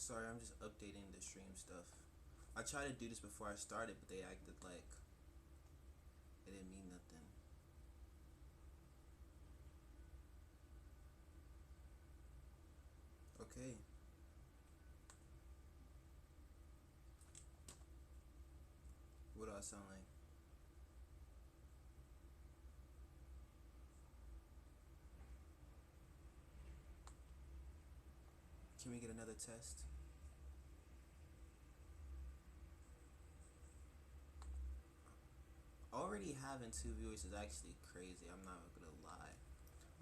Sorry, I'm just updating the stream stuff. I tried to do this before I started, but they acted like it didn't mean nothing. Okay. What do I sound like? Can we get another test? Already having two viewers is actually crazy. I'm not gonna lie.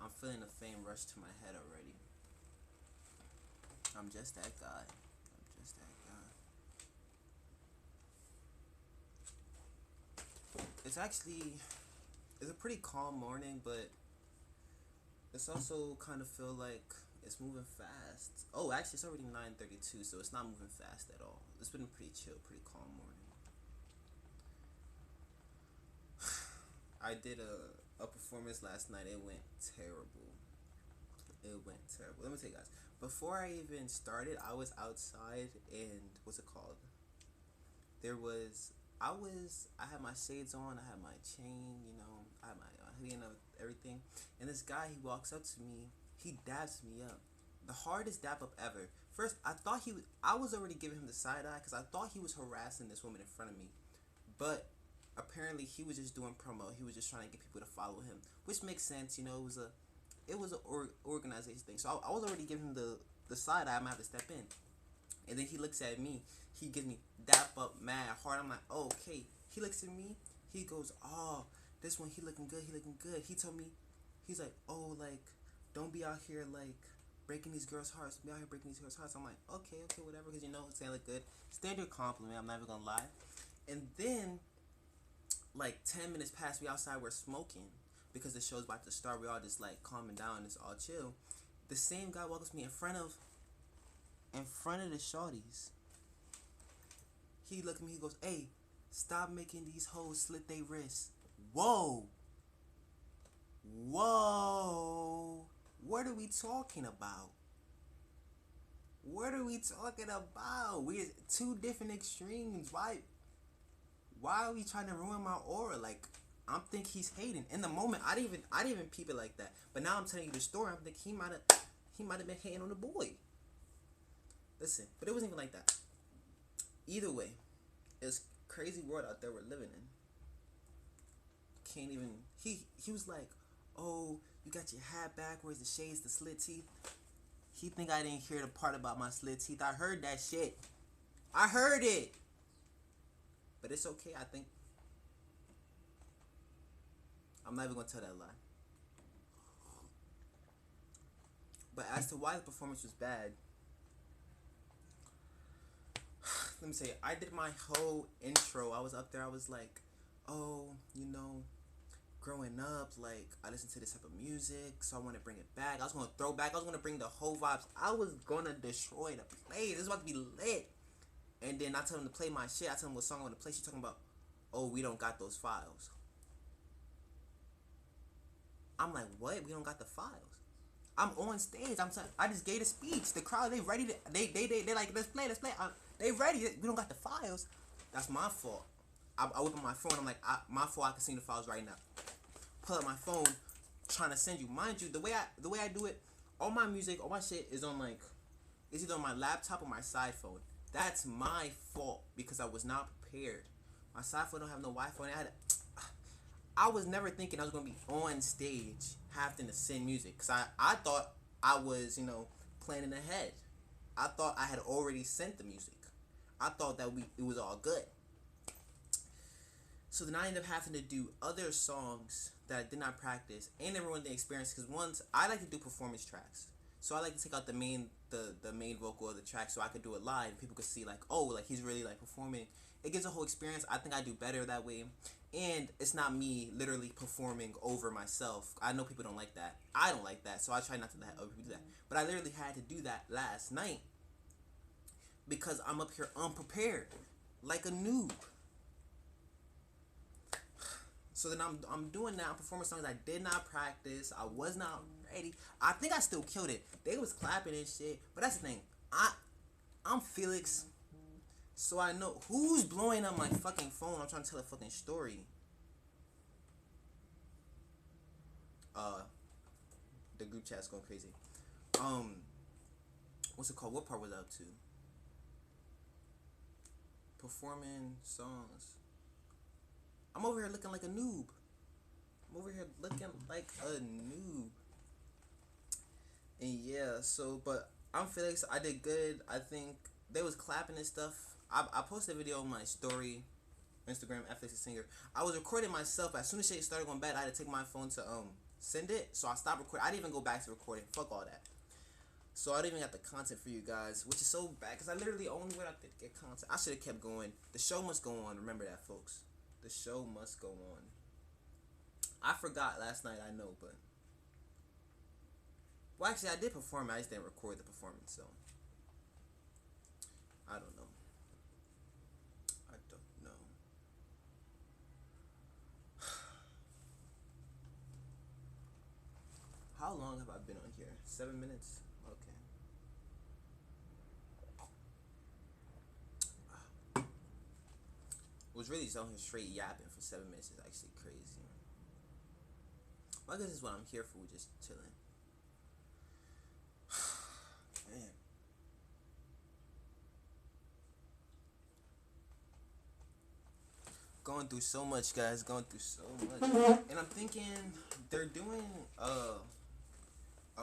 I'm feeling the fame rush to my head already. I'm just that guy. I'm just that guy. It's actually it's a pretty calm morning, but it's also kind of feel like it's moving fast. Oh, actually, it's already 9:32, so it's not moving fast at all. It's been pretty chill, pretty calm morning. I did a performance last night. It went terrible. It went terrible. Let me tell you guys. Before I even started, I was outside and what's it called? There was I had my shades on, I had my chain, I had my hoodie and everything. And this guy, he walks up to me, he dabs me up, the hardest dap up ever. First, I was already giving him the side eye because I thought he was harassing this woman in front of me, but apparently he was just doing promo. He was just trying to get people to follow him, which makes sense. It was a organization thing. So I was already giving him the side eye. I'm gonna have to step in. And then he looks at me. He gives me dap up mad hard. I'm like, oh, okay. He looks at me. He goes, oh, this one, he looking good. He looking good. He told me, he's like, oh, like, don't be out here, like, breaking these girls' hearts. Be out here breaking these girls' hearts. I'm like, okay, whatever. Because, it's saying look good. Standard compliment. I'm never going to lie. And then, like, 10 minutes past, we outside, we're smoking. Because the show's about to start. We all just, like, calming down. It's all chill. The same guy walks me in front of the shorties. He looked at me, he goes, hey, stop making these hoes slit they wrists. Whoa. Whoa. What are we talking about? What are we talking about? We're two different extremes. Why are we trying to ruin my aura? Like, I'm think he's hating. In the moment, I didn't even peep it like that. But now I'm telling you the story. I'm thinking he might have been hating on the boy. Listen, but it wasn't even like that. Either way, it's crazy world out there we're living in. Can't even. He was like, oh, you got your hat back. Where's the shades, the slit teeth? He think I didn't hear the part about my slit teeth. I heard that shit. I heard it. But it's okay. I think I'm not even gonna tell that lie. But as to why the performance was bad, let me say, I did my whole intro. I was up there. I was like, oh, growing up, like, I listened to this type of music, so I want to bring it back. I was going to throw back. I was going to bring the whole vibes. I was going to destroy the place. This is about to be lit. And then I tell them to play my shit. I tell them what song I want to play. She's talking about, oh, we don't got those files. I'm like, what? We don't got the files? I'm on stage. I just gave a speech. The crowd, they ready to, they like, let's play. They ready. We don't got the files. That's my fault. I whip on my phone. I'm like, my fault. I can see the files right now. Pull up my phone, trying to send you. Mind you, the way I do it, all my music, all my shit is on it's either on my laptop or my side phone. That's my fault because I was not prepared. My side phone don't have no Wi-Fi. I was never thinking I was gonna be on stage having to send music because I thought I was planning ahead. I thought I had already sent the music. I thought that it was all good. So then I ended up having to do other songs that I did not practice and everyone didn't experience because once I like to do performance tracks. So I like to take out the main vocal of the track so I could do it live and people could see like, oh, like he's really like performing. It gives a whole experience. I think I do better that way. And it's not me literally performing over myself. I know people don't like that. I don't like that. So I try not to let other people do that. But I literally had to do that last night because I'm up here unprepared like a noob. So then I'm doing that. I'm performing songs I did not practice. I was not ready. I think I still killed it. They was clapping and shit. But that's the thing. I'm Felix, so I know who's blowing up my fucking phone. I'm trying to tell a fucking story. Uh, the group chat's going crazy. What's it called? What part was I up to? Performing songs. I'm over here looking like a noob. I'm over here looking like a noob. And yeah, so, but I'm Felix. I did good. I think they was clapping and stuff. I posted a video on my story, Instagram, Felix the Singer. I was recording myself. As soon as shit started going bad, I had to take my phone to send it. So I stopped recording. I didn't even go back to recording. Fuck all that. So I didn't even have the content for you guys, which is so bad because I literally only went out there to get content. I should have kept going. The show must go on. Remember that, folks. The show must go on. I forgot last night, I know, but... Well, actually, I did perform. I just didn't record the performance, so... I don't know. I don't know. How long have I been on here? 7 minutes? Okay. Was really just on here straight yapping for 7 minutes is actually crazy. Well, I guess this is what I'm here for, just chilling. Man. Going through so much, guys. Going through so much. And I'm thinking they're doing a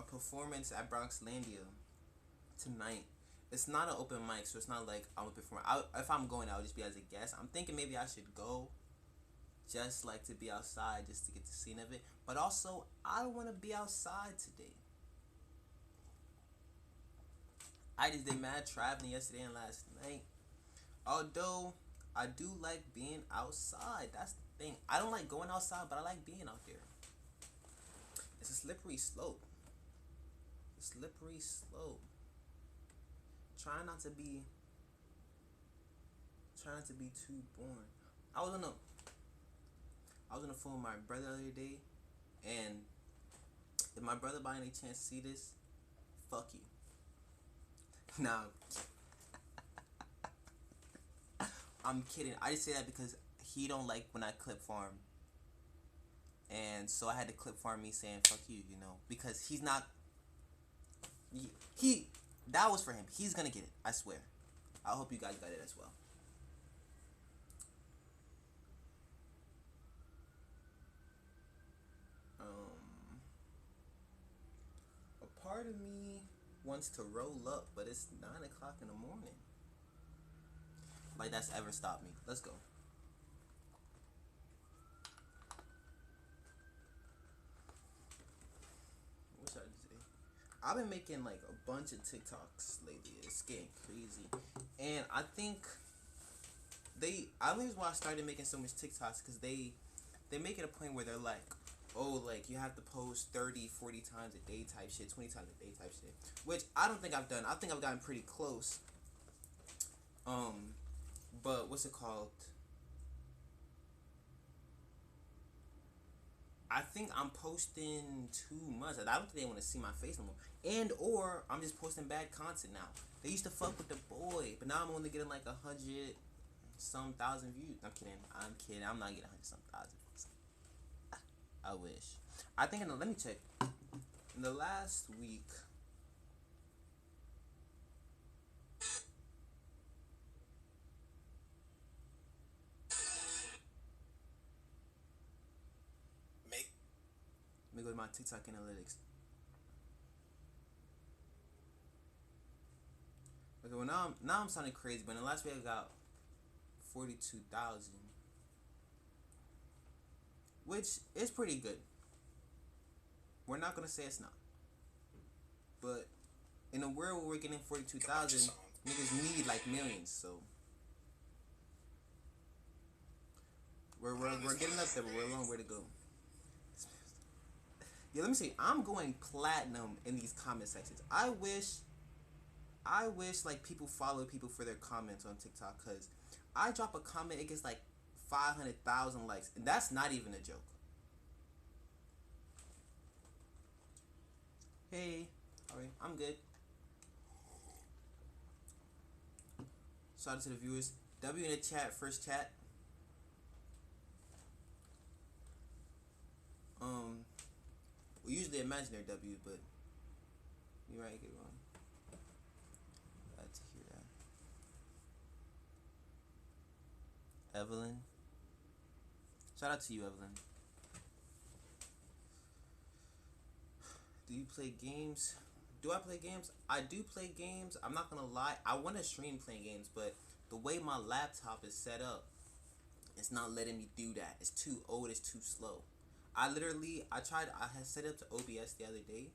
performance at Bronxlandia tonight. It's not an open mic, so it's not like I'm a performer. If I'm going, I'll just be as a guest. I'm thinking maybe I should go, just like to be outside, just to get the scene of it. But also, I don't want to be outside today. I just did mad traveling yesterday and last night. Although I do like being outside. That's the thing. I don't like going outside, but I like being out there. It's a slippery slope. A slippery slope. Try not to be too boring. I was on the phone with my brother the other day, and if my brother by any chance see this, fuck you. Nah, I'm kidding. I just say that because he don't like when I clip farm, and so I had to clip farm me saying fuck you, you know, because he's not. He that was for him. He's gonna get it. I swear. I hope you guys got it as well. A part of me wants to roll up, but it's 9 o'clock in the morning. Like that's ever stopped me. Let's go. What should I say? I've been making like a bunch of TikToks lately. It's getting crazy, and I think I reason why I started making so much TikToks because they make it a point where they're like, oh, like you have to post 30, 40 times a day type shit, 20 times a day type shit, which I don't think I've done. I think I've gotten pretty close. But what's it called? I think I'm posting too much. I don't think they want to see my face no more. And or I'm just posting bad content now. They used to fuck with the boy, but now I'm only getting like 100 some thousand views. I'm kidding. I'm not getting 100 some thousand views. I wish. I think let me check. In the last week, let me go to my TikTok analytics. Okay, well now I'm sounding crazy, but in the last week I got 42,000, which is pretty good. We're not gonna say it's not, but in a world where we're getting 42,000, niggas need like millions. So we're getting up there, but we're a long way to go. Yeah, let me see. I'm going platinum in these comment sections. I wish like people follow people for their comments on TikTok, because I drop a comment, it gets like 500,000 likes, and that's not even a joke. Hey, alright, I'm good. Shout out to the viewers. W in the chat, first chat. We usually imaginary W, but you might get wrong. Glad to hear that. Evelyn. Shout out to you, Evelyn. Do you play games? Do I play games? I do play games. I'm not gonna lie. I want to stream playing games, but the way my laptop is set up, it's not letting me do that. It's too old. It's too slow. I had set it up to OBS the other day,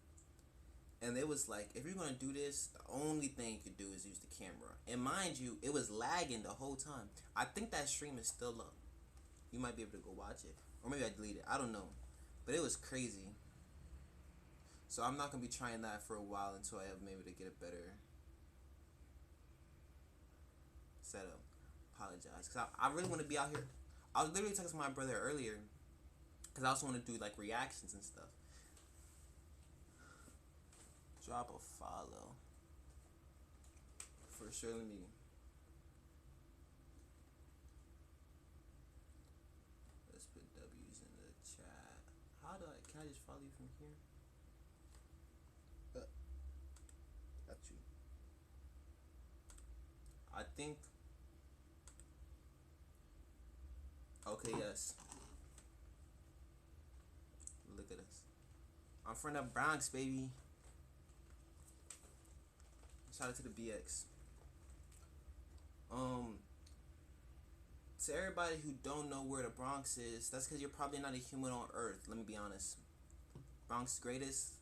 and it was like, if you're gonna do this, the only thing you could do is use the camera. And mind you, it was lagging the whole time. I think that stream is still up. You might be able to go watch it, or maybe I deleted it. I don't know, but it was crazy. So I'm not gonna be trying that for a while until I have maybe to get a better setup. Apologize, cause I really want to be out here. I was literally texting my brother earlier, cause I also want to do like reactions and stuff. Drop a follow for sure. Let's put W's in the chat. Can I just follow you from here? Got you. I think. Okay, yes. Look at us. I'm from the Bronx, baby. Shout out to the BX. To everybody who don't know where the Bronx is, that's because you're probably not a human on Earth. Let me be honest. Bronx is greatest.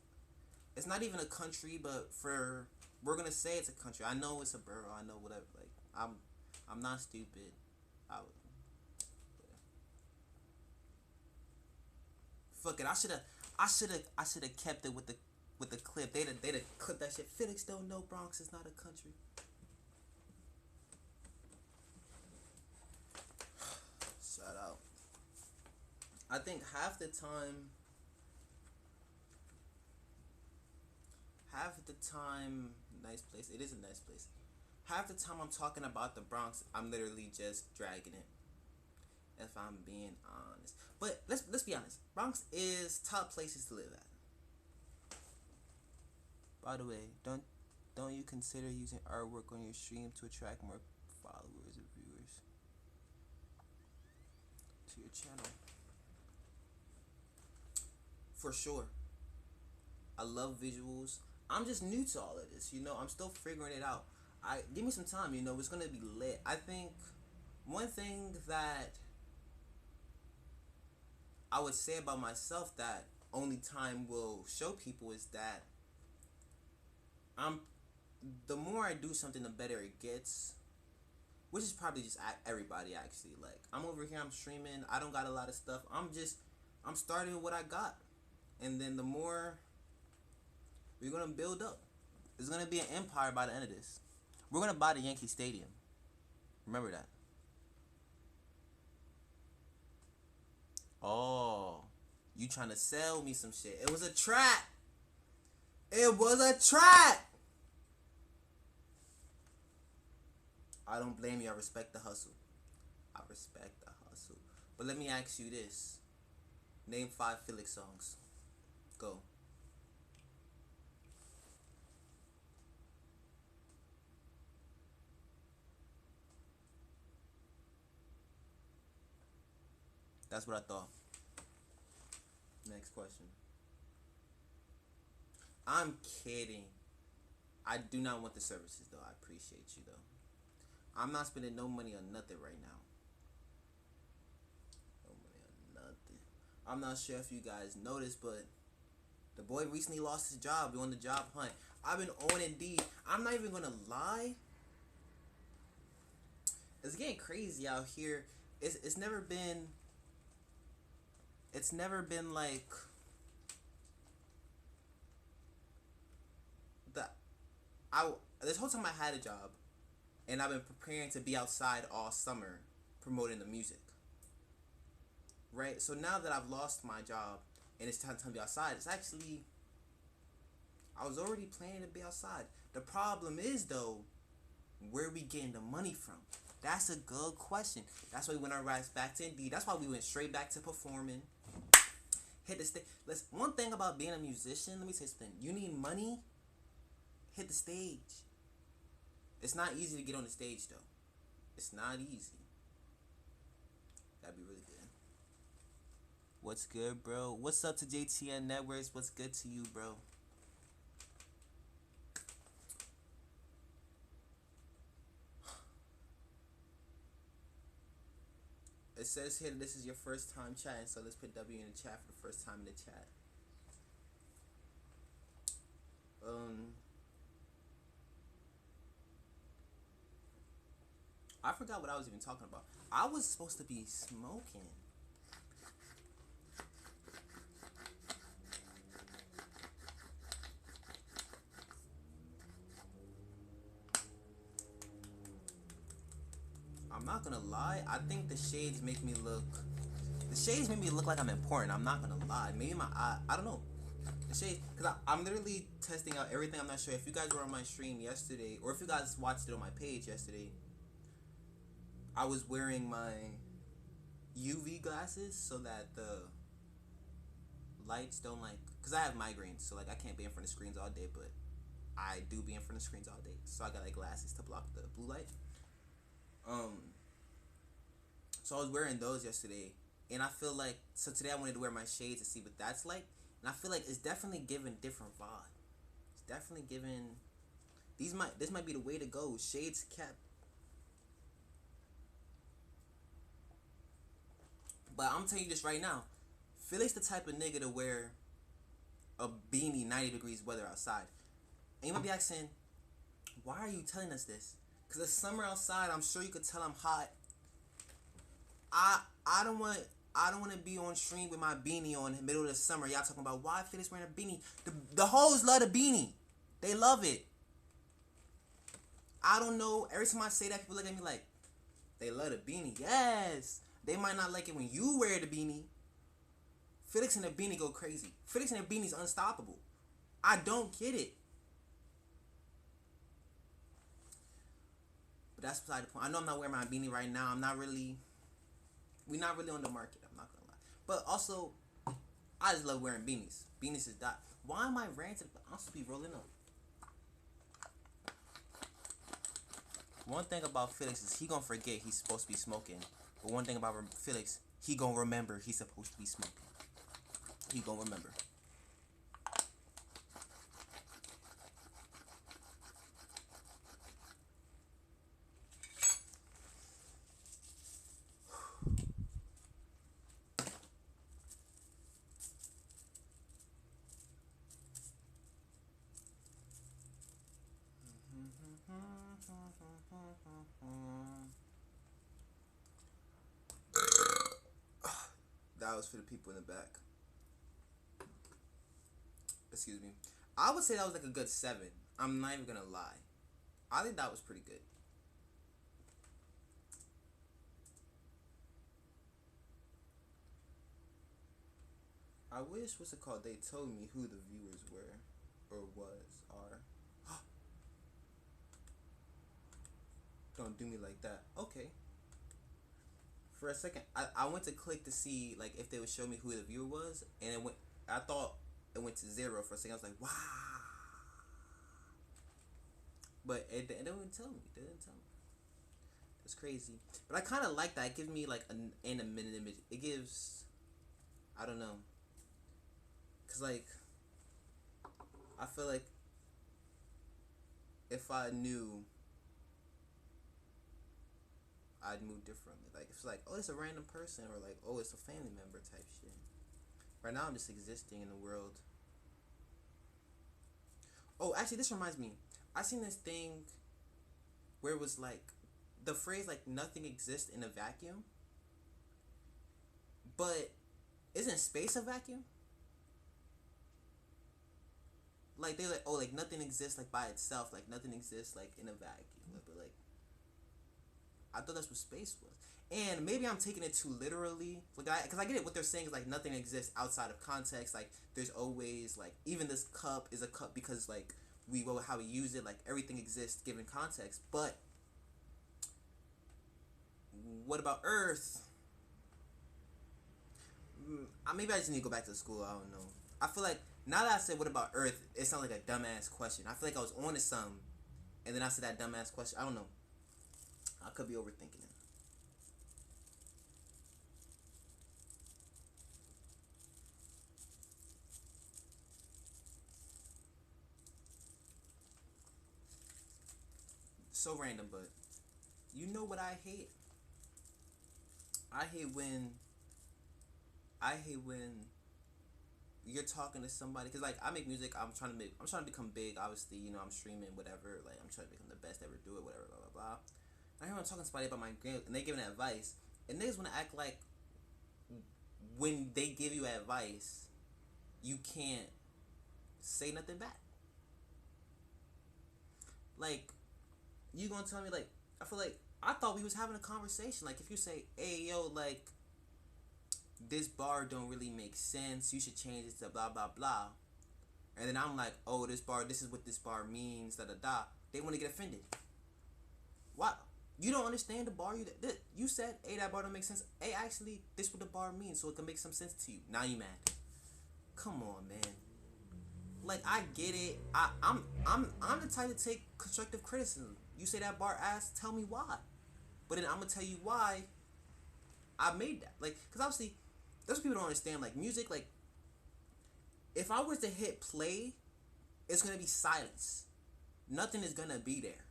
It's not even a country, but we're gonna say it's a country. I know it's a borough. I know whatever. Like I'm not stupid. Fuck it. I should have kept it with the clip. They'd have clipped that shit. Felix don't know Bronx is not a country. Shout out. I think half the time, nice place. It is a nice place. Half the time I'm talking about the Bronx, I'm literally just dragging it. If I'm being honest. But let's be honest. Bronx is top places to live at. By the way, don't you consider using artwork on your stream to attract more followers or viewers to your channel? For sure. I love visuals. I'm just new to all of this, I'm still figuring it out. Give me some time, it's gonna be lit. I think one thing that I would say about myself that only time will show people is that the more I do something, the better it gets, which is probably just everybody actually. Like, I'm over here, I'm streaming, I don't got a lot of stuff, I'm starting with what I got, and then the more we're gonna build up, it's gonna be an empire by the end of this. We're gonna buy the Yankee Stadium, remember that. Oh, you trying to sell me some shit. It was a trap. It was a trap. I don't blame you. I respect the hustle. But let me ask you this. Name 5 Felix songs. Go. That's what I thought. Next question. I'm kidding. I do not want the services though. I appreciate you though. I'm not spending no money on nothing right now. No money on nothing. I'm not sure if you guys noticed, but the boy recently lost his job doing the job hunt. I've been on Indeed. I'm not even gonna lie. It's getting crazy out here. It's never been like this whole time I had a job, and I've been preparing to be outside all summer promoting the music. Right? So now that I've lost my job and it's time to be outside, it's actually, I was already planning to be outside. The problem is though, Where are we getting the money from? That's a good question. That's why we went our rise back to Indeed. That's why we went straight back to performing. Hit the stage. One thing about being a musician, let me say something. You need money, hit the stage. It's not easy to get on the stage, though. It's not easy. That'd be really good. What's good, bro? What's up to JTN Networks? What's good to you, bro? It says here that this is your first time chatting, so let's put W in the chat for the first time in the chat. I forgot what I was even talking about. I was supposed to be smoking. I'm not gonna lie. I think the shades make me look. The shades make me look like I'm important. I'm not gonna lie. Maybe my eye. I don't know. The shades, cause I'm literally testing out everything. I'm not sure if you guys were on my stream yesterday, or if you guys watched it on my page yesterday. I was wearing my UV glasses so that the lights don't cause I have migraines, so I can't be in front of screens all day, but I do be in front of screens all day, so I got glasses to block the blue light. So I was wearing those yesterday, and I feel so today I wanted to wear my shades to see what that's like, and I feel like it's definitely giving different vibe. It's definitely giving. This might be the way to go. Shades cap. But I'm telling you this right now. Felix the type of nigga to wear a beanie 90 degrees weather outside. And you might be asking, why are you telling us this? Because it's summer outside. I'm sure you could tell I'm hot. I don't want to be on stream with my beanie on in the middle of the summer. Y'all talking about why Felix wearing a beanie. The hoes love the beanie. They love it. I don't know. Every time I say that, people look at me like, they love the beanie. Yes. They might not like it when you wear the beanie. Felix and the beanie go crazy. Felix and the beanie's unstoppable. I don't get it. But that's beside the point. I know I'm not wearing my beanie right now. We're not really on the market. I'm not gonna lie. But also, I just love wearing beanies. Beanies is that. Why am I ranting? I'm supposed to be rolling up. One thing about Felix is he gonna forget he's supposed to be smoking. But one thing about Felix, he gonna remember he's supposed to be smoking. He gonna remember. That was for the people in the back. Excuse me. I would say that was like a good 7. I'm not even gonna lie. I think that was pretty good. I wish, what's it called, they told me who the viewers were, or are. Don't do me like that. Okay. For a second, I went to click to see if they would show me who the viewer was, and it went. I thought it went to 0 for a second. I was like, wow. But it didn't tell me. It didn't tell me. It's crazy. But I kind of like that. It gives me an animated image. It gives, I don't know. Cause I feel like if I knew, I'd move differently. It's oh, it's a random person, or oh, it's a family member type shit. Right now, I'm just existing in the world. Oh, actually, this reminds me. I seen this thing where it was the phrase nothing exists in a vacuum. But isn't space a vacuum? They're oh, nothing exists by itself. Nothing exists in a vacuum. But I thought that's what space was. And maybe I'm taking it too literally. Because I get it. What they're saying is nothing exists outside of context. There's always even this cup is a cup because how we use it. Everything exists given context. But What about Earth? Maybe I just need to go back to school. I don't know. I feel like now that I said what about Earth, it sounds like a dumbass question. I feel like I was on to something, and then I said that dumbass question. I don't know. I could be overthinking it. So random, but you know what I hate? I hate when I hate when you're talking to somebody, because like I make music. I'm trying to become big. Obviously, I'm streaming whatever. Like I'm trying to become the best ever, do it, whatever, blah blah blah. And I hear I'm talking to somebody about my game, and they giving advice, and niggas want to act like when they give you advice, you can't say nothing back. Like you gonna tell me, like, I feel like I thought we was having a conversation. Like if you say, hey yo, like this bar don't really make sense, you should change it to blah blah blah, and then I'm like, oh, this is what this bar means, da da da, they want to get offended. Why? You don't understand the bar. You said, hey, that bar don't make sense. Hey, actually, this is what the bar means, so it can make some sense to you. Now you mad. Come on, man. Like I get it. I'm the type to take constructive criticism. You say that bar ass, tell me why. But then I'm gonna tell you why I made that. Like, cause obviously, those people don't understand. Like music, like if I was to hit play, it's gonna be silence. Nothing is gonna be there.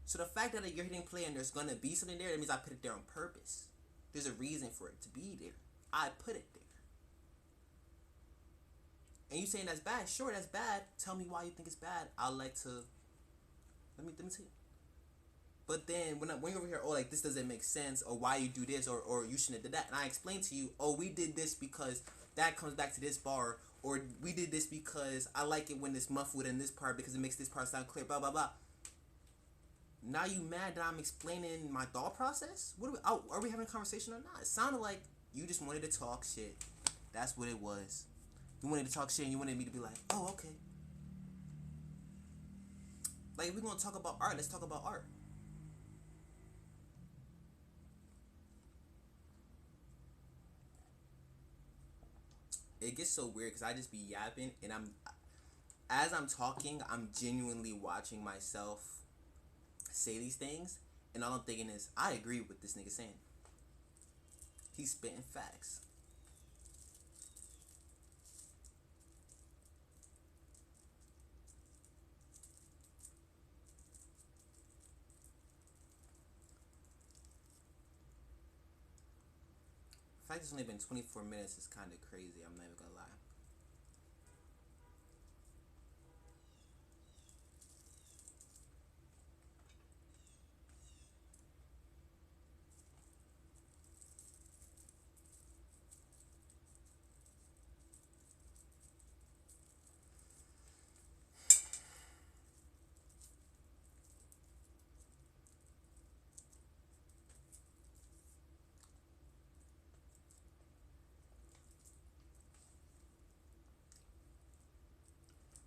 So the fact that you're hitting play and there's gonna be something there, that means I put it there on purpose. There's a reason for it to be there. I put it there. And you saying that's bad? Sure, that's bad. Tell me why you think it's bad. I'd like to. Let me tell you. But then when you're over here, oh, like this doesn't make sense, or why you do this, or you shouldn't have did that, and I explain to you, oh, we did this because that comes back to this bar, or we did this because I like it when it's muffled in this part because it makes this part sound clear, blah blah blah. Now you mad that I'm explaining my thought process? Are we having a conversation or not? It sounded like you just wanted to talk shit. That's what it was. You wanted to talk shit and you wanted me to be like, oh, okay. Like, if we're going to talk about art, let's talk about art. It gets so weird because I just be yapping, and as I'm talking, I'm genuinely watching myself say these things, and all I'm thinking is, I agree with this nigga saying. He's spitting facts. The fact it's only been 24 minutes is kind of crazy. I'm not even gonna lie.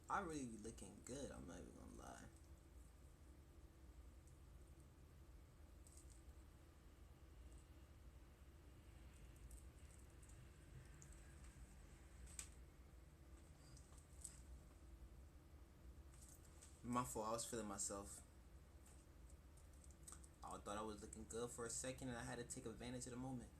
I really be looking good. I'm not even gonna lie. My fault. I was feeling myself. I thought I was looking good for a second, and I had to take advantage of the moment.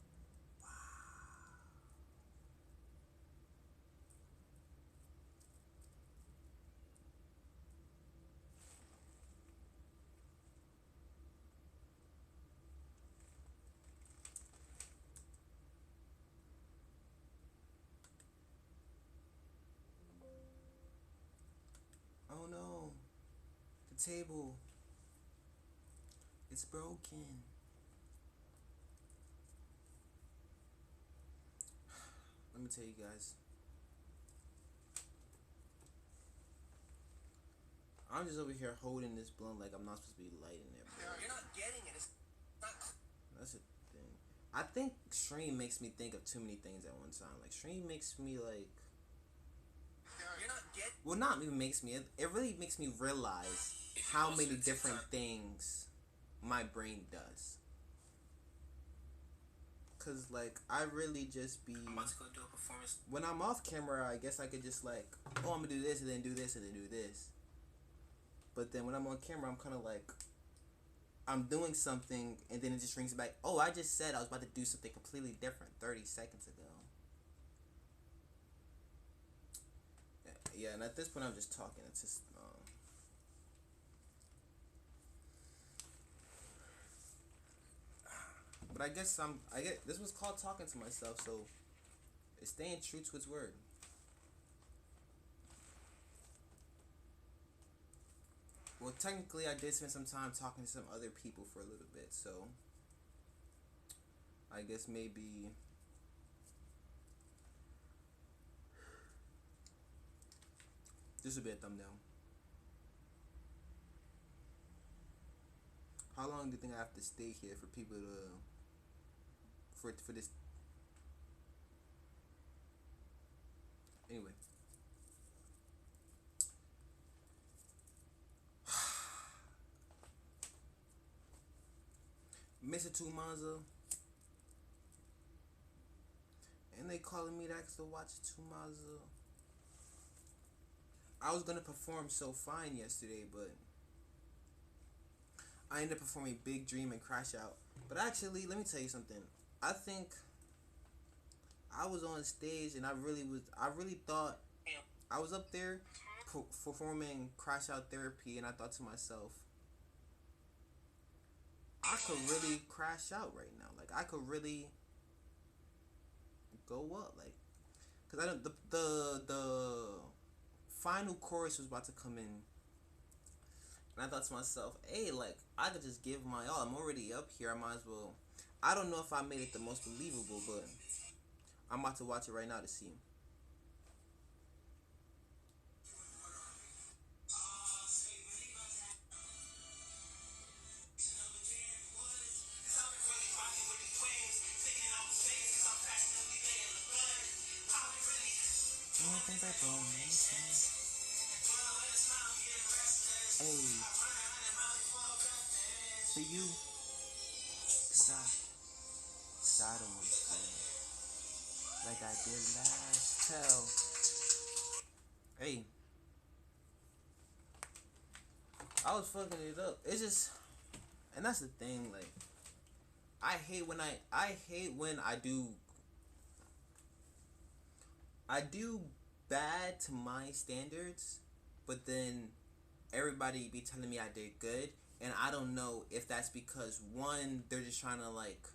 Oh no, the table. It's broken. Let me tell you guys. I'm just over here holding this blunt like I'm not supposed to be lighting it, bro. You're not getting it. It's not. That's a thing. I think stream makes me think of too many things at one time. Like stream makes me like. You're not getting. Well, not even makes me. It really makes me realize how many different things my brain does. cause like I really just be. I'm about to go do a performance. When I'm off camera, I guess I could just like, oh, I'm gonna do this and then do this and then do this. But then when I'm on camera, I'm kind of like, I'm doing something and then it just rings back. Oh, I just said I was about to do something completely different 30 seconds ago. Yeah, and at this point, I'm just talking. It's just. But I guess this was called talking to myself, so it's staying true to its word. Well, technically, I did spend some time talking to some other people for a little bit, so I guess maybe this would be a thumbnail. How long do you think I have to stay here for people to for this? Anyway. Mr. Tumaza. And they calling me to ask to watch Tumaza. I was gonna perform So Fine yesterday, but I ended up performing Big Dream and Crash Out. But actually, let me tell you something. I think I was on stage and I really thought I was up there performing Crash Out Therapy, and I thought to myself, I could really crash out right now. Like I could really go up, like, cause I don't the final chorus was about to come in, and I thought to myself, hey, like I could just give my all. I'm already up here. I might as well. I don't know if I made it the most believable, but I'm about to watch it right now to see. Hey, for you, cause I don't want to feel like I did last. Hey, I was fucking it up. It's just, and that's the thing. Like, I hate when I do bad to my standards, but then everybody be telling me I did good, and I don't know if that's because one, they're just trying to like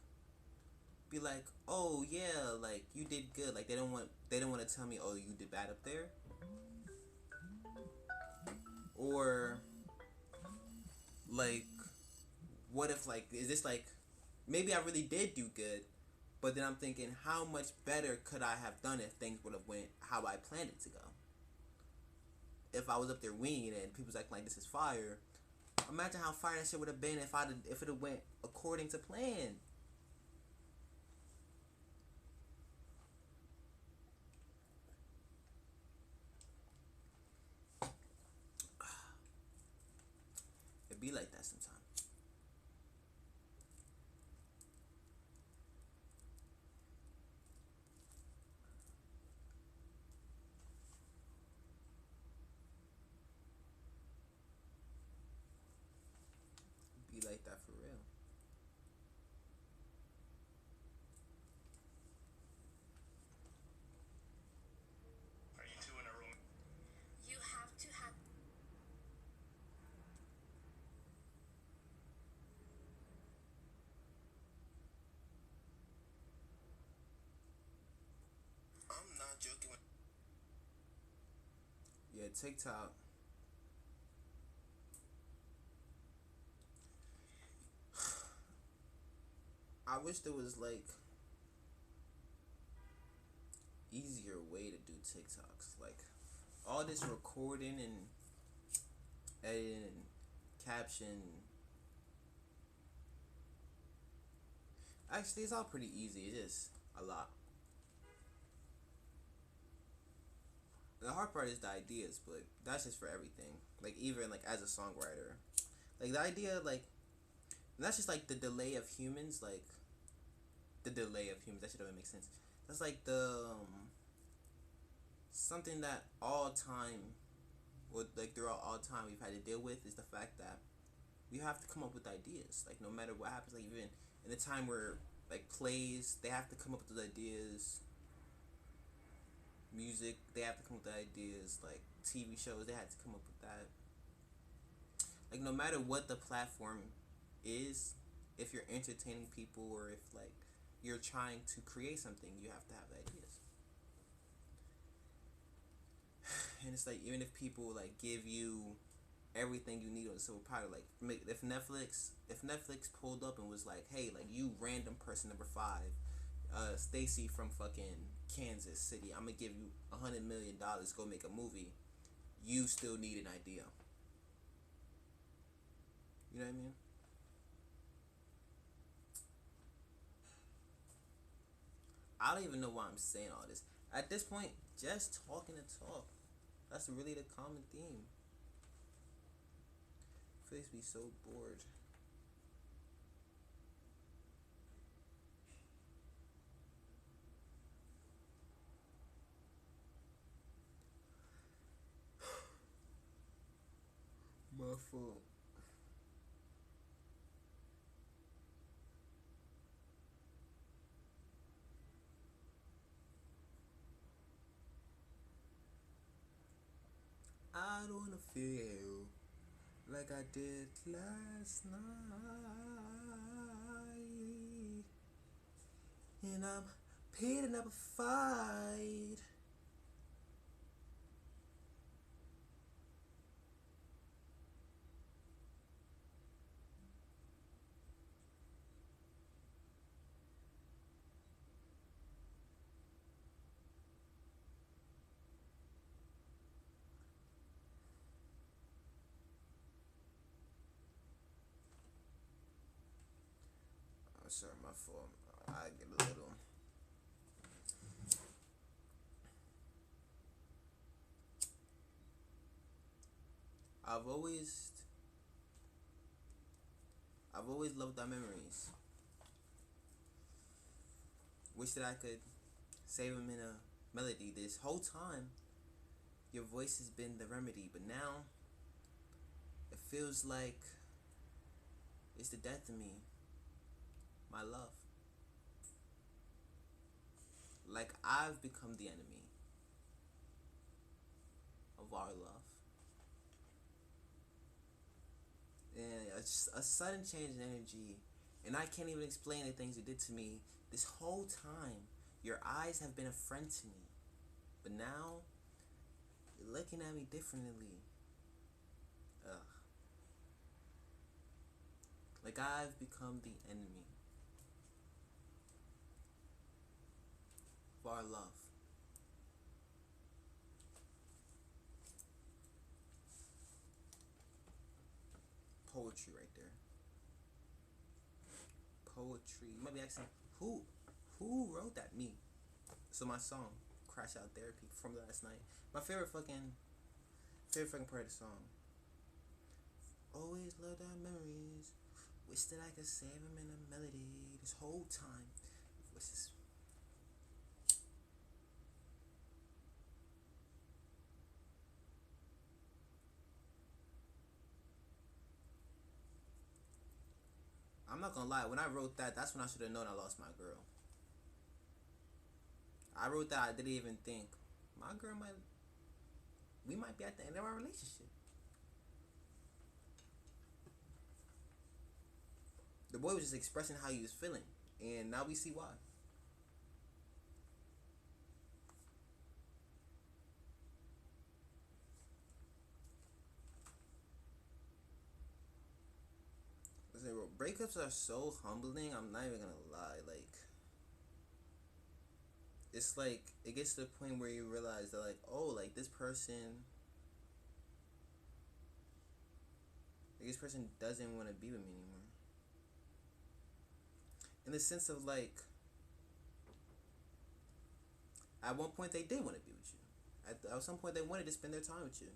be like, oh yeah, like you did good. Like they don't want to tell me, oh, you did bad up there, or like what if like is this like maybe I really did do good, but then I'm thinking how much better could I have done if things would have went how I planned it to go. If I was up there winging it and people's acting like this is fire, imagine how fire that shit would have been if it had went according to plan. It be like that sometimes. It be like that for real. Are you two in a room? You have to have. I'm not joking. Yeah, TikTok. I wish there was like easier way to do TikToks. Like all this recording and editing and caption. Actually, it's all pretty easy. It's just a lot. The hard part is the ideas, but that's just for everything. Like even like as a songwriter, like the idea, like and that's just like the delay of humans. Like the delay of humans. That shit don't make sense. That's like the something that all time, or like throughout all time, we've had to deal with is the fact that we have to come up with ideas. Like no matter what happens, like even in a time where like plays, they have to come up with ideas. Music, they have to come up with ideas. Like TV shows, they had to come up with that. Like no matter what the platform is, if you're entertaining people or if like you're trying to create something, you have to have ideas. And it's like even if people like give you everything you need on the silver platter, like if Netflix pulled up and was like, hey, like you random person number 5, Stacy from fucking Kansas City, I'm gonna give you $100 million, go make a movie. You still need an idea. You know what I mean? I don't even know why I'm saying all this. At this point, just talking to talk. That's really the common theme. Felix be so bored. My fault. I don't wanna feel like I did last night, and I'm picking up a fight. I'm sorry, my fault. I get a little. I've always, I've always loved our memories. Wish that I could save them in a melody. This whole time, your voice has been the remedy, but now it feels like it's the death of me, my love. Like I've become the enemy of our love. And it's a sudden change in energy, and I can't even explain the things you did to me this whole time. Your eyes have been a friend to me, but now you're looking at me differently. Ugh. Like I've become the enemy of our love. Poetry right there. Poetry. You might be asking, who wrote that? Me. So my song, Crash Out Therapy, from last night. My favorite fucking part of the song. Always loved our memories. Wish that I could save them in a melody. This whole time. What's this? I'm not gonna lie. When I wrote that, that's when I should have known I lost my girl. I wrote that. I didn't even think my girl might. We might be at the end of our relationship. The boy was just expressing how he was feeling, and now we see why. Listen, bro, breakups are so humbling. I'm not even gonna lie. Like, it's like it gets to the point where you realize that, like, oh, like this person doesn't want to be with me anymore. In the sense of like, at one point they did want to be with you. At some point they wanted to spend their time with you,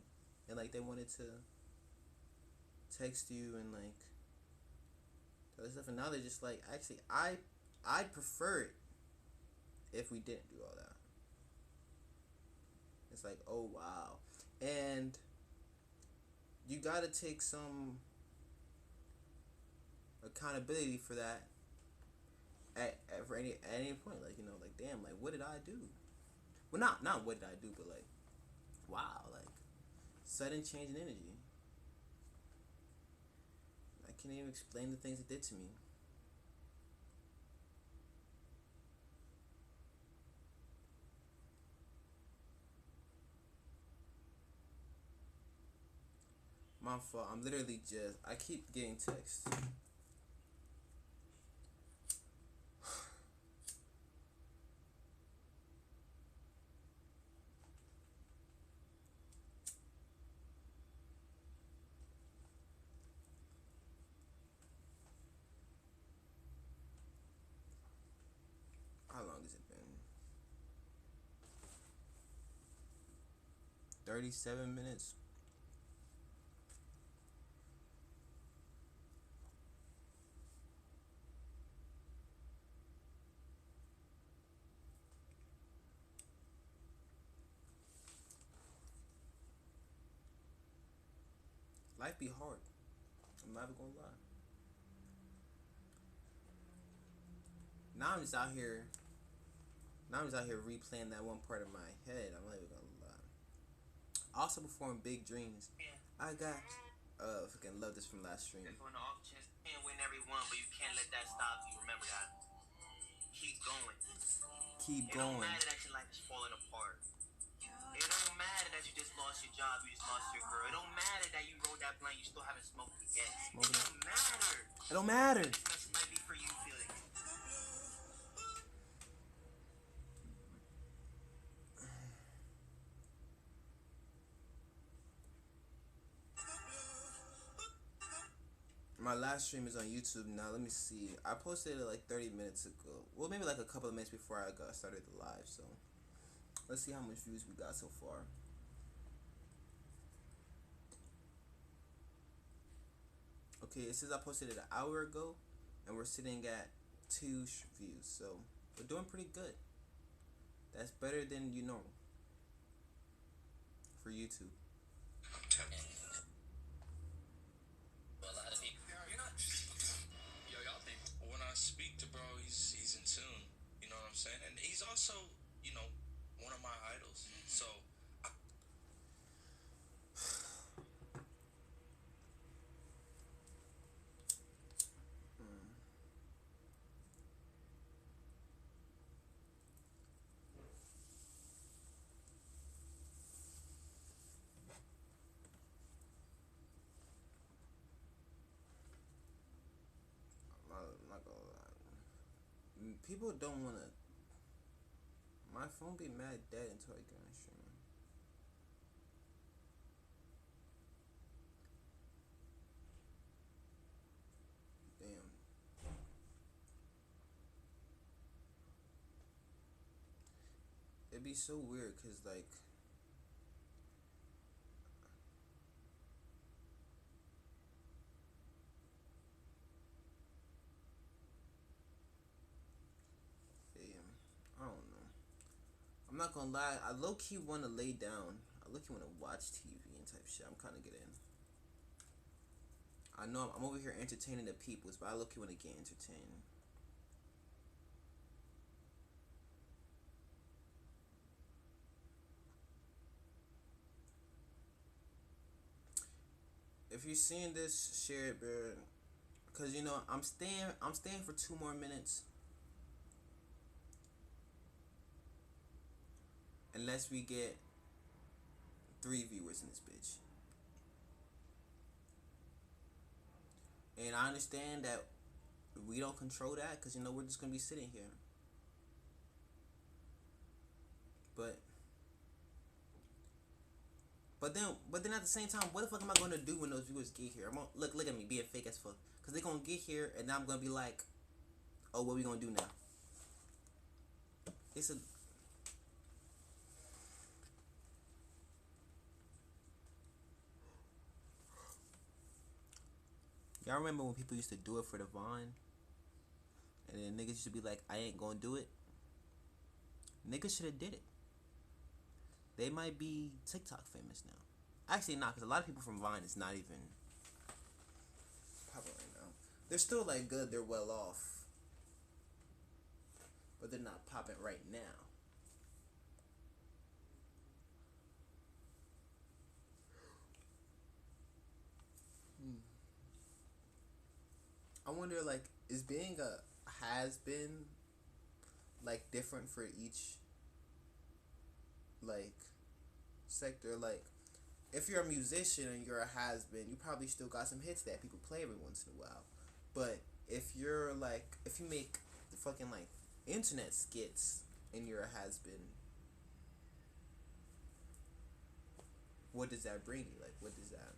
and like they wanted to text you and like other stuff. And now they're just like, actually, I I'd prefer it if we didn't do all that. It's like, oh wow. And you gotta take some accountability for that at any point. Like, like, damn, like, what did I do? Well, not what did I do, but like, wow, like, sudden change in energy. I can't even explain the things it did to me. My fault. I'm literally just. I keep getting texts. How long has it been? 37 minutes. Life be hard. I'm not even gonna lie. Now I'm just out here. Now I'm just out here replaying that one part of my head. I'm not even gonna lie. I also performed Big Dreams. I got. Fucking love this from last stream. If on the off chance you can't win every one, but you can't let that stop you. Remember that. Keep going. Keep It don't going. matter that your life is falling apart. It don't matter that you just lost your job, you just lost your girl. It don't matter that you rolled that blunt, you still haven't smoked it yet. Smoking. It don't matter. It don't matter. This message might be for you, Felix. My last stream is on YouTube now. Let me see. I posted it like 30 minutes ago. Well, maybe like a couple of minutes before I got started the live. So let's see how much views we got so far. Okay, it says I posted it an hour ago, and we're sitting at 2 views. So we're doing pretty good. That's better than normal for YouTube. When I speak to bro, he's in tune. You know what I'm saying? And he's also, one of my idols. So I'm not gonna lie. People don't wanna. My phone be mad dead until I get on stream. Damn. It'd be so weird because, like, I don't know. I'm not gonna lie. I low key want to lay down. I low key want to watch TV and type shit. I'm kind of getting. I know I'm over here entertaining the peoples, but I low key want to get entertained. If you're seeing this, share it, bro. Cause I'm staying for 2 more minutes. Unless we get 3 viewers in this bitch. And I understand that we don't control that, cause we're just gonna be sitting here. But then at the same time, what the fuck am I gonna do when those viewers get here? I'm gonna look at me being fake as fuck, cause they gonna get here and then I'm gonna be like, oh, what we gonna do now? It's a Y'all remember when people used to do it for the Vine? and then niggas should be like, I ain't gonna do it. Niggas should have did it. They might be TikTok famous now. Actually, not, because a lot of people from Vine is not even popping right now. They're still like good. They're well off, but they're not popping right now. I wonder, like, is being a has been like different for each like sector? Like, if you're a musician and you're a has been, you probably still got some hits that people play every once in a while. But if you're like, if you make the fucking like internet skits and you're a has been, what does that bring you? Like, what does that,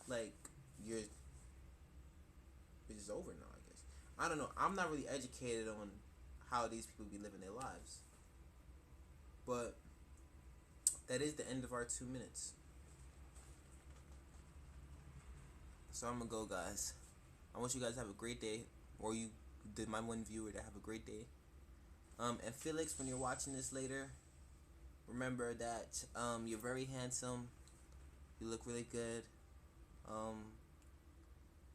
like, you're, it's just over now, I guess. I don't know. I'm not really educated on how these people be living their lives. But that is the end of our 2 minutes. So I'm gonna go, guys. I want you guys to have a great day, or you did my one viewer to have a great day. And Felix, when you're watching this later, remember that you're very handsome. You look really good.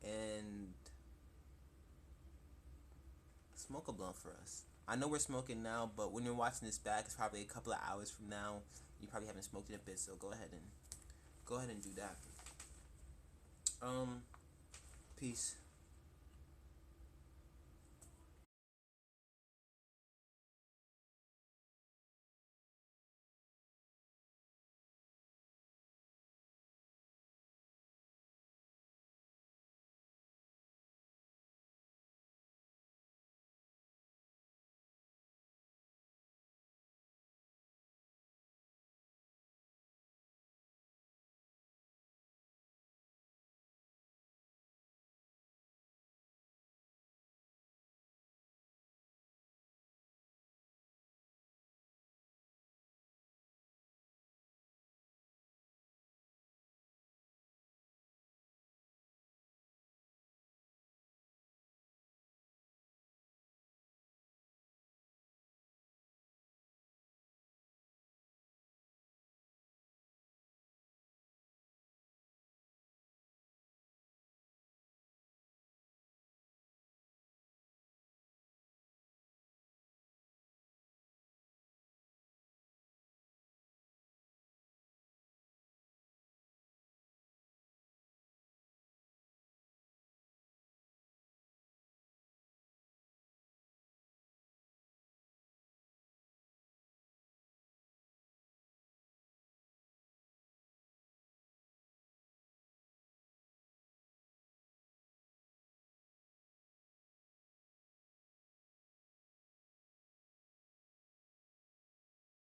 And smoke a blunt for us. I know we're smoking now, but when you're watching this back, it's probably a couple of hours from now. You probably haven't smoked in a bit, so go ahead and do that. Peace.